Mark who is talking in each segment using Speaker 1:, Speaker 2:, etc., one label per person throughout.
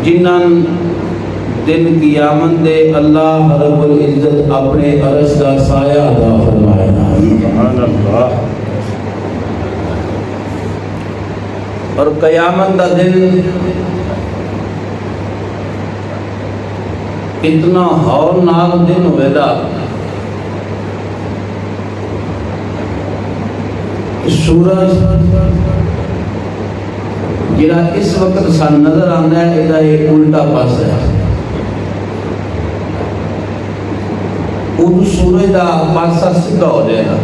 Speaker 1: جنہاں دن قیامت دے اللہ رب العزت اپنے عرش کا سایہ عطا فرمائے گا۔
Speaker 2: سبحان اللہ۔
Speaker 1: اور قیامت کا دن اتنا ہولناک دن ہوئے گا کہ سورج جڑا اس وقت سان نظر آتا ہے یہ الٹا پاس ہے، وہ سورج کا پاسا سیدھا ہو جائے گا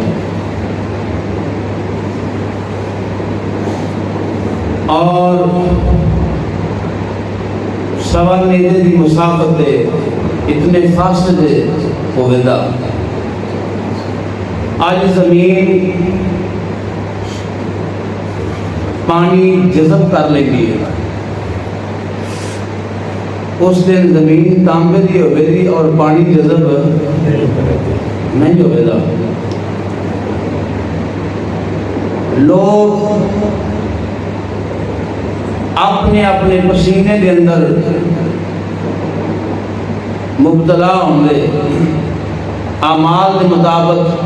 Speaker 1: اور سوا نیزے کی مسافت دے اتنے فاصلے ہوئے گا۔ آج زمین پانی جذب کر لے گی، اس دن زمین تانبے دی ہوئے گی اور پانی جذب نہیں ہوئے گا۔ لوگ اپنے اپنے پسینے کے اندر مبتلا ہوں گے، اعمال کے مطابق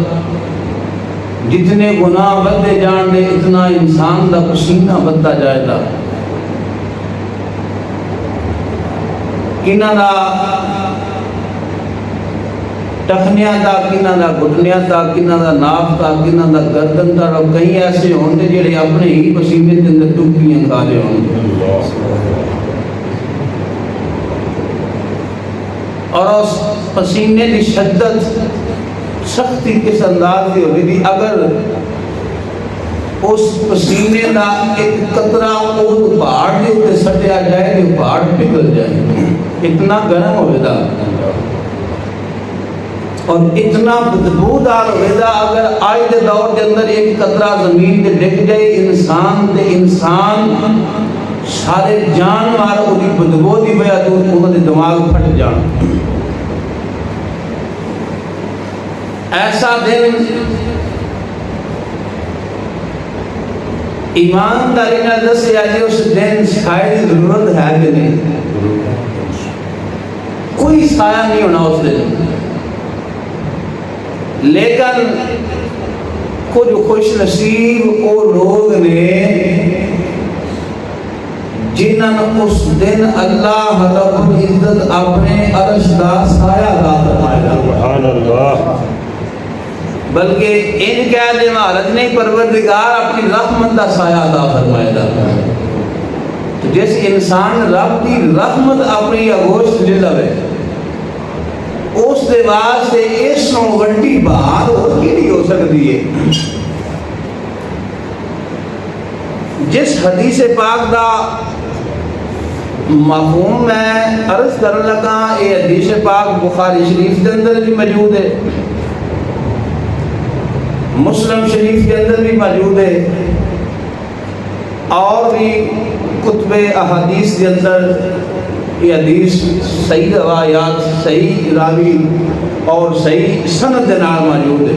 Speaker 1: جتنے گناہ بڑھتے جان دے اتنا انسان کا پسینہ بڑھتا جائے گا۔ کنہ دا ٹخنیاں دا، کنہ دا گھٹنیاں دا، کنہ دا ناف دا، کنہ دا گردن دا، اور کئی ایسے ہوندے جڑے اپنے ہی پسینے کے اندر ٹکیاں کھا رہے ہوں۔ اور اس پسینے کی شدت سختی کس انداز کی ہوگی، اگر اس پسینے کا ایک قطرہ اس پہاڑ کے اوپر سٹیا جائے تو پہاڑ پگھل جائے، اتنا گرم ہوئے گا اور اتنا بدبودار ہوئے گا۔ اگر آج کے دور کے اندر ایک قطرہ زمین پہ ڈگ جائے انسان سارے جانور وہی بدبو دی وجہ تو انہوں نے دماغ پھٹ جان۔ ایسا دن ایمانداری نہ دسیا جی اس دن شاید ضرورت ہے کہ نہیں، کوئی سایہ نہیں ہونا اس دن، لیکن کچھ خوش نصیب وہ لوگ نے جنہاں نے اس دن اللہ رب العزت اپنے عرش کا سایہ عطا فرمائے گا۔
Speaker 2: سبحان اللہ۔
Speaker 1: بلکہ ان کہہ دے مہارت نہیں، پروردگار اپنی رحمت کا سایہ عطا فرمائے گا۔ جس انسان رب کی رحمت اپنی آغوش لے لوے اس دے واسطے اس نو وڈی بات اور کیڑی ہو سکتی ہے۔ جس حدیث پاک دا مفہوم میں عرض کرنے لگا، یہ حدیث پاک بخاری شریف کے اندر بھی موجود ہے، مسلم شریف کے اندر بھی موجود ہے، اور بھی کتب احادیث کے اندر یہ حدیث صحیح روایات، صحیح راوی اور صحیح سند کے نال موجود ہے۔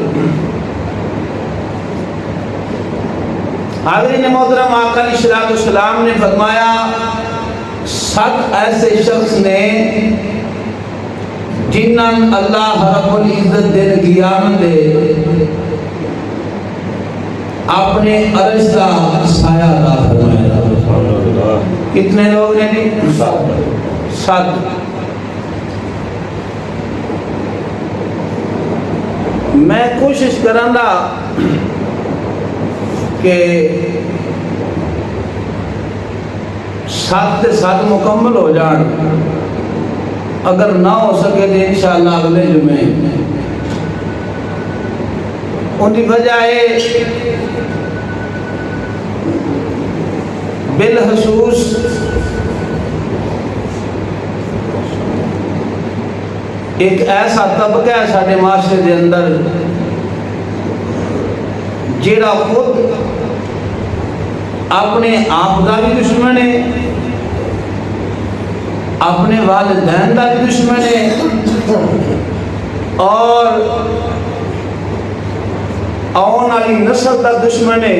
Speaker 1: حاضرین محترم، آقا علیہ الصلوۃ والسلام نے فرمایا 7 ایسے شخص نے جنہاں اللہ رب العزت دن قیامت دے اپنے عرش کا سایہ عطا فرمائے گا۔ کتنے لوگ نے جی؟ 7۔ میں کوشش کراں گا کہ 7 سے 7 مکمل ہو جان، اگر نہ ہو سکے تو انشاءاللہ اگلے جمعے۔ ان کی وجہ ہے بالخصوص ایک ایسا طبقہ ہے سارے معاشرے کے اندر جیڑا خود اپنے آپ کا بھی دشمن ہے، اپنے والدین کا بھی دشمن ہے، اور آن والی نسل کا دشمن ہے،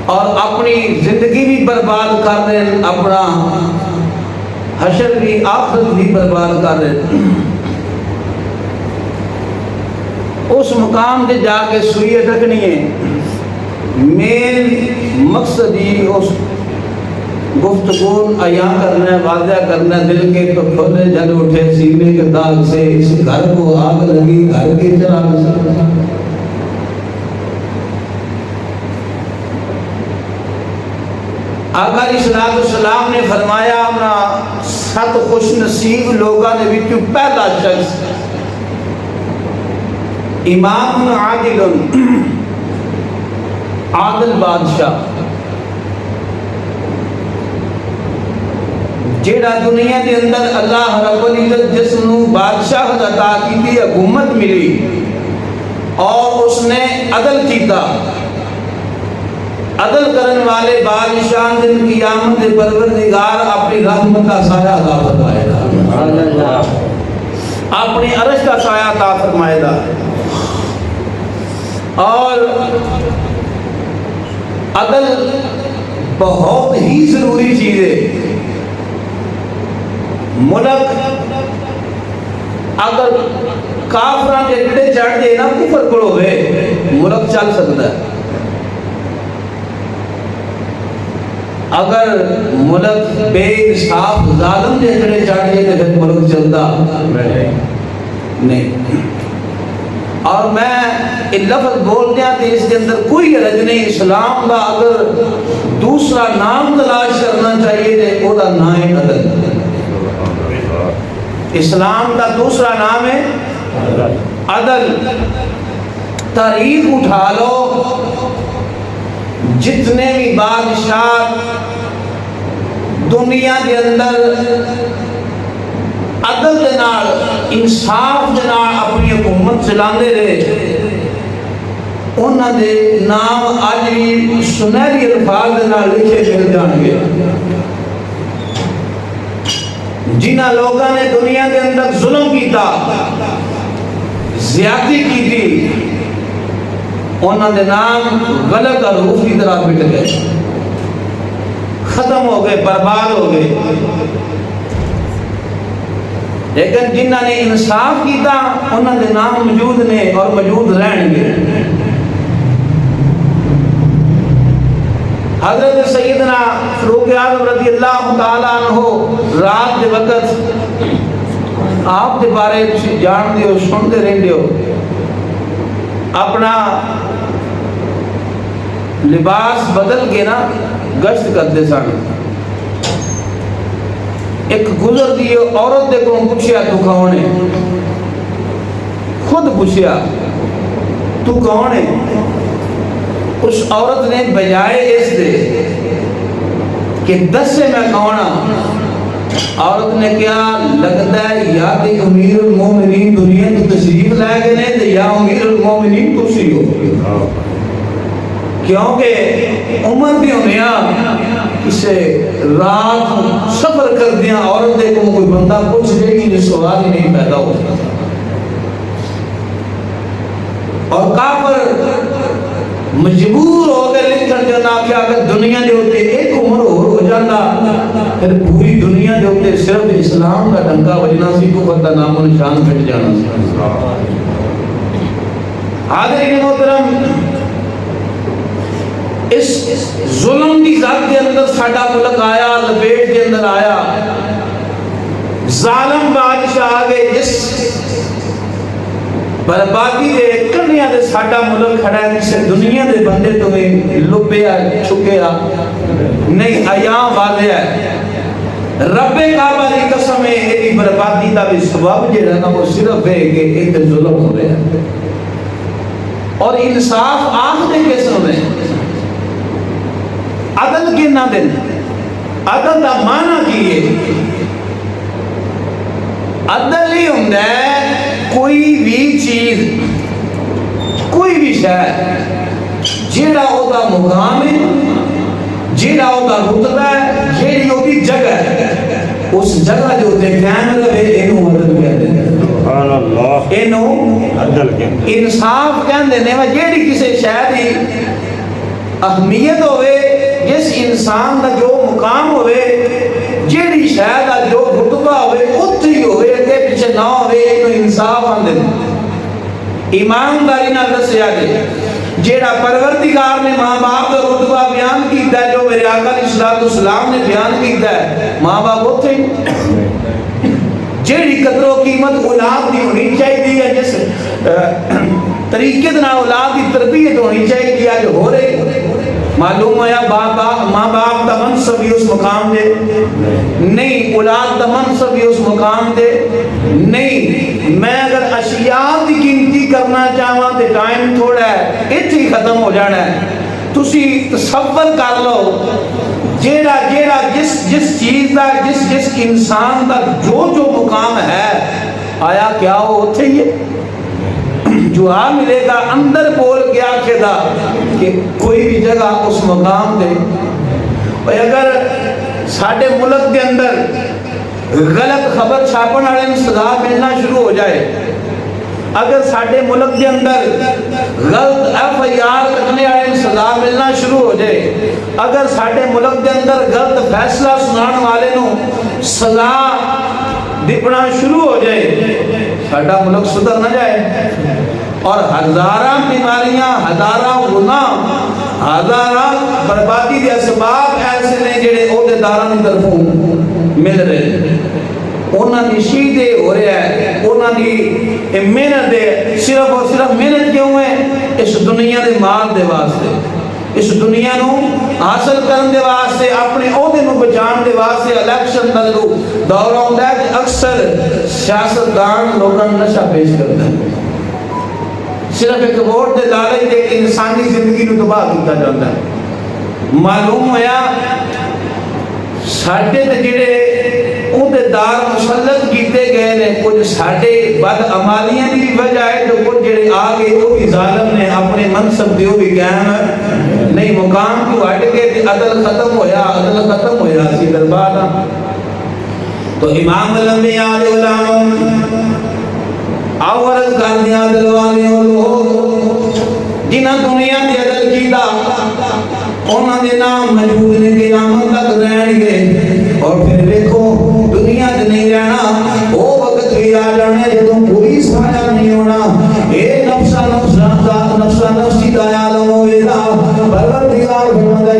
Speaker 1: اور اپنی زندگی بھی برباد کر رہے ہیں، اپنا حشر بھی آخرت بھی برباد کر رہے ہیں۔ اس مقام سے جا کے سوئی اٹکنی ہے، مین مقصد ہی اس گفتگو عیاں کرنا ہے، واضح کرنا ہے، دل کے تو کھولے جل اٹھے سینے کے داغ سے، اس گھر کو آگ لگی گھر کے چراغ سے۔ آقا علیہ السلام نے فرمایا اپنا 7 خوش نصیب لوگوں نے وچوں پہلا شخص امام عادل، عادل بادشاہ، جیڑا دنیا کے اندر اللہ رب العزت جس نو بادشاہ عطا کی حکومت ملی اور اس نے عدل کیتا۔ عدل کرن والے بادشاہ دن قیامت دے پروردگار اپنی رحمت کا سایہ عطا فرمائے گا، اپنی عرش کا سایہ عطا فرمائے گا۔ اور عدل بہت ہی ضروری چیز ہے۔ ملک اگر کافران کے جڑے چڑھ دے نا کفر کرو ہوئے ملک چل سکتا ہے، اگر ملک بے انصاف ظالم کے جڑے چڑھ دے تو پھر ملک چلتا نہیں۔ اور میں یہ لفظ بول دیا کہ اس کے اندر کوئی حرج نہیں، اسلام کا اگر دوسرا نام تلاش کرنا چاہیے تو وہ نام ہے عدل۔ اسلام کا دوسرا نام ہے عدل۔ تاریخ اٹھا لو، جتنے بھی بادشاہ دنیا کے اندر عدل دے نال انصاف دے نال اپنی حکومت چلاندے رہے، انہاں دے نام اج بھی سنہری الفاظ دے نال لکھے مل جان گے۔ جنہاں لوگوں نے دنیا کے اندر ظلم کیتا، زیادتی کی تھی، انہاں دے نام غلط حروف کی طرح مٹ گئے، ختم ہو گئے، برباد ہو گئے۔ لیکن جنہاں نے انصاف کیتا انہاں دے نام موجود نے اور موجود رہن گے۔ حضرت سیدنا فاروق اعظم رضی اللہ تعالیٰ عنہ رات دے وقت آپ دے بارے جان دیو سنتے رہن دیو، اپنا لباس بدل کے نا گشت کرتے سن۔ ایک گزر دی عورت دے کو پوچھیا تو کون ہے، خود پوچھیا تو کون ہے۔ اس عورت نے بجائے اس دے کہ دس سے میں کون ہوں، عورت نے کیا لگتا ہے یا تے امیر المومنین دنیا تو تشریف لائے گئے نہیں تو یا امیر المومنین تسی ہو، کیونکہ عمر بھی ہونیا اسے رات سفر کر دیا عورت دے کو کوئی بندہ پوچھ دے گی جو سوال ہی نہیں پیدا ہو سکتا۔ اور کافر مجبور ہو گئے لکھن جو نا کیا کہ دنیا دے ہوتے ایک عمر ہو جاتا پھر پوری دنیا دے ہوتے صرف اسلام کا ڈنکا بجنا سی کو پتہ نام و نشان پھٹ جانا سی۔ حاضرین محترم، اس ظلم کی ذات کے اندر ساڈا ملک آیا، لپیٹ کے اندر آیا، ظالم بادشاہ آگے جس بربادی دے کنیا دے ساڈا ملک کھڑا ہے، کسے دنیا دے بندے تمہیں لپیا چھکیا نہیں، عیاں واضح ہے۔ رب کعبہ دی قسم ہے ایدی بربادی دا بھی سبب جڑا نا وہ صرف ہے کہ ایک ظلم ہو رہا ہے اور انصاف آخری قسم ہے۔ عدل کے نہ دن، عدل دا معنی کی ہے، عدل ہی ہوندہ ہے کوئی بھی چیز، کوئی بھی شے جیڑا او دا مقام ہے، جیڑا او دا رتبہ ہے، جیڑی او دی جگہ ہے، اس جگہ جو تے قائم رہے اینو عدل کہتے ہیں۔
Speaker 2: سبحان اللہ،
Speaker 1: اینو
Speaker 2: عدل کہتے ہیں،
Speaker 1: انصاف کہندے نے۔ جیڑی کسی شے دی اہمیت ہوئے، جس انسان کا جو مقام ہوئے، جیڑی شاید جو رتبہ ہوئے اتھے ہی ہوئے، اگے پیچھے نہ ہوئے، انہوں انصاف آندے ایمانداری نہ دسیا جائے۔ جیڑا پروردگار نے ماں باپ کا رتبہ بیان کیتا ہے، جو میرے آقا علیہ السلام نے بیان کیتا ہے، ماں باپ اتھے ہی۔ جیڑی قدر و قیمت اولاد دی ہونی چاہیے، جس طریقے سے اولاد کی تربیت ہونی چاہیے، جو ہو رہی معلوم ہوا ماں باپ کا منصب بھی اس مقام دے نہیں، اولاد کا منصب بھی اس مقام دے نہیں۔ میں اگر اشیاء کی گنتی کرنا چاہواں تو ٹائم تھوڑا ہے، اتنے ہی ختم ہو جانا ہے۔ تسی تصور کر لو، جیڑا جس چیز کا جس انسان کا جو مقام ہے، آیا کیا وہ اتھے ہی ہے؟ جو ملے گا اندر بول کے آکھے دا کہ کوئی بھی جگہ اس مقام دے۔ اور اگر ساڑھے ملک کے اندر غلط خبر چھاپن والے سزا ملنا شروع ہو جائے، اگر ساڑھے ملک کے اندر غلط FIR کرنے والے سزا ملنا شروع ہو جائے، اگر ساڑھے ملک کے اندر غلط فیصلہ سنان والے نو سزا دیپنا شروع ہو جائے، ساڑھا ملک سدھر نہ جائے۔ اور ہزاراں بیماریاں، ہزاراں گناہ، ہزاراں بربادی کے اسباب ایسے نے جڑے عہدیداراں کی طرفوں مل رہے، انہاں دی شیدے ہو رہا ہے، انہاں دی محنت دے، صرف اور صرف محنت کیوں ہے؟ اس دنیا دے مال دے واسطے، اس دنیا نو حاصل کرن دے واسطے، اپنے عہدے نو بچان دے واسطے۔ الیکشن دا جو دور آندا ہے کہ اکثر سیاستدان لوگاں نوں نشہ پیش کردا ہے، صرف ایک ووٹ دے لالچ دے انسانی زندگی نو تباہ کیتا جاتا ہے۔ معلوم ہوا ساڈے تے جڑے عہدیدار مسلط کیتے گئے نے، کچھ ساڈے بدعمالیاں دی وجہ ہے، تو کچھ جڑے آ گئے وہ بھی ظالم نے، اپنے منصب دے وہ بھی قائم نہیں، مقام کو ہٹ کے تے عدل ختم ہویا سی دربار۔ تو امام الانبیاء علیہ السلام عورت کر دیا دلوانے لوگ جنہاں دنیا دے عدل کیتا، انہاں دے نام موجود نے قیامت تک رہن گے۔ اور پھر دیکھو دنیا دے نہیں رہنا، وہ وقت بھی آ جانا جدوں کوئی سایہ نہیں ہونا۔ اے نفسا نفسی دا عالم ہوئے گا، پروردگار فرماتا ہے